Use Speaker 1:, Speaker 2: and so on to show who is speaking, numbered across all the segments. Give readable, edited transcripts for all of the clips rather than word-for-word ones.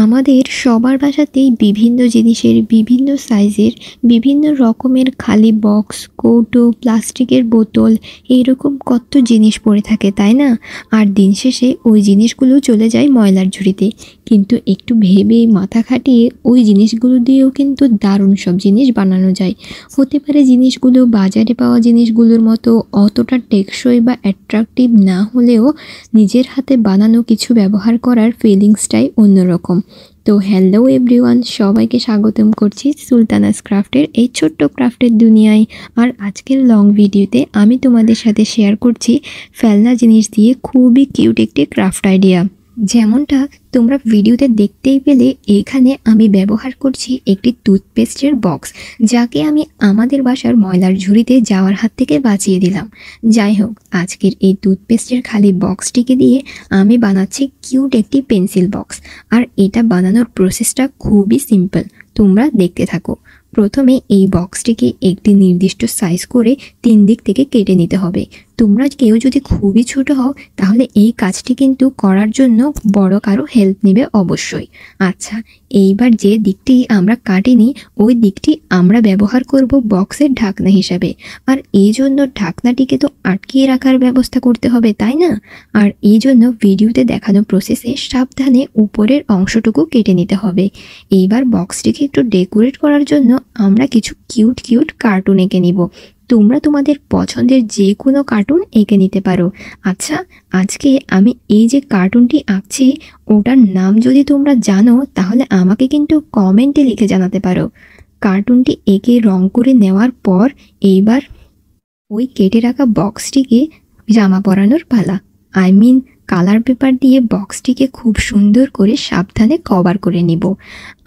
Speaker 1: আমাদের সবার বাসাতেই বিভিন্ন জিনিসের বিভিন্ন সাইজের বিভিন্ন রকমের খালি বক্স, কৌটো, প্লাস্টিকের বোতল এইরকম কত জিনিস পড়ে থাকে, তাই না? আর দিন শেষে ওই জিনিসগুলো চলে যায় ময়লার ঝুড়িতে। কিন্তু একটু ভেবে মাথা খাটিয়ে ওই জিনিসগুলো দিয়েও কিন্তু দারুণ সব জিনিস বানানো যায়। হতে পারে জিনিসগুলো বাজারে পাওয়া জিনিসগুলোর মতো অতটা টেকসই বা অ্যাট্রাকটিভ না হলেও নিজের হাতে বানানো কিছু ব্যবহার করার ফিলিংসটাই অন্যরকম। তো হ্যালো এভরিওয়ান, সবাইকে স্বাগতম করছি সুলতানাস ক্রাফটের এই ছোট্ট ক্রাফটের দুনিয়ায়। আর আজকের লং ভিডিওতে আমি তোমাদের সাথে শেয়ার করছি ফেলনা জিনিস দিয়ে খুবই কিউট একটি ক্রাফট আইডিয়া। যেমনটা তোমরা ভিডিওতে দেখতেই পেলে, এখানে আমি ব্যবহার করছি একটি টুথপেস্টের বক্স, যাকে আমি আমাদের বাসার ময়লার ঝুড়িতে যাওয়ার হাত থেকে বাঁচিয়ে দিলাম। যাই হোক, আজকের এই টুথপেস্টের খালি বক্সটিকে দিয়ে আমি বানাচ্ছি কিউট একটি পেন্সিল বক্স। আর এটা বানানোর প্রসেসটা খুবই সিম্পল, তোমরা দেখতে থাকো। প্রথমে এই বক্সটিকে একটি নির্দিষ্ট সাইজ করে 3 দিক থেকে কেটে নিতে হবে। তোমরা কেউ যদি খুবই ছোট হও তাহলে এই কাজটি কিন্তু করার জন্য বড় কারো হেল্প নেবে অবশ্যই। আচ্ছা, এইবার যে দিকটি আমরা কাটিনি ওই দিকটি আমরা ব্যবহার করব বক্সের ঢাকনা হিসাবে। আর এই জন্য ঢাকনাটিকে তো আটকিয়ে রাখার ব্যবস্থা করতে হবে, তাই না? আর এই জন্য ভিডিওতে দেখানো প্রসেসে সাবধানে উপরের অংশটুকু কেটে নিতে হবে। এইবার বক্সটিকে একটু ডেকোরেট করার জন্য আমরা কিছু কিউট কিউট কার্টুন এঁকে নিব। তোমরা তোমাদের পছন্দের যে কোনো কার্টুন এঁকে নিতে পারো। আচ্ছা, আজকে আমি এই যে কার্টুনটি আঁকছি ওটার নাম যদি তোমরা জানো তাহলে আমাকে কিন্তু কমেন্টে লিখে জানাতে পারো। কার্টুনটি এঁকে রং করে নেওয়ার পর এইবার ওই কেটে রাখা বক্সটিকে জামা পরানোর পালা। কালার পেপার দিয়ে বক্সটিকে খুব সুন্দর করে সাবধানে কভার করে নিব।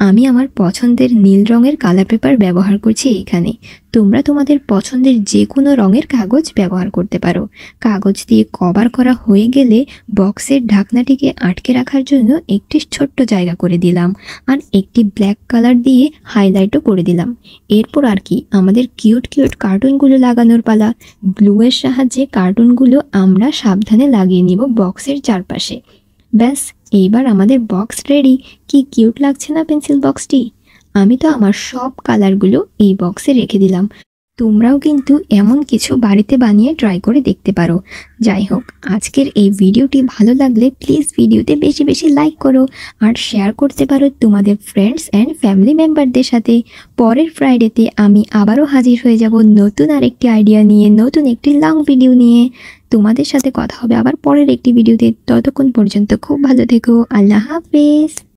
Speaker 1: আমি আমার পছন্দের নীল রঙের কালার পেপার ব্যবহার করছি এখানে। তোমরা তোমাদের পছন্দের যে কোনো রঙের কাগজ ব্যবহার করতে পারো। কাগজ দিয়ে কভার করা হয়ে গেলে বক্সের ঢাকনাটিকে আটকে রাখার জন্য একটি ছোট্ট জায়গা করে দিলাম, আর একটি ব্ল্যাক কালার দিয়ে হাইলাইটও করে দিলাম। এরপর আর কি, আমাদের কিউট কিউট কার্টুনগুলো লাগানোর পালা। গ্লুয়ের সাহায্যে কার্টুনগুলো আমরা সাবধানে লাগিয়ে নিব বক্সের চারপাশে। ব্যাস, এইবার আমাদের বক্স রেডি। কি কিউট লাগছে না পেন্সিল বক্সটি? আমি তো আমার সব কালারগুলো এই বক্সে রেখে দিলাম। তোমরাও কিন্তু এমন কিছু বাড়িতে বানিয়ে ট্রাই করে দেখতে পারো। যাই হোক, আজকের এই ভিডিওটি ভালো লাগলে প্লিজ ভিডিওতে বেশি বেশি লাইক করো আর শেয়ার করতে পারো তোমাদের ফ্রেন্ডস অ্যান্ড ফ্যামিলি মেম্বারদের সাথে। পরের ফ্রাইডেতে আমি আবারও হাজির হয়ে যাব নতুন আরেকটি আইডিয়া নিয়ে, নতুন একটি লং ভিডিও নিয়ে। তোমাদের সাথে কথা হবে আবার পরের একটি ভিডিওতে। ততক্ষণ পর্যন্ত খুব ভালো থেকো। আল্লাহ হাফেজ।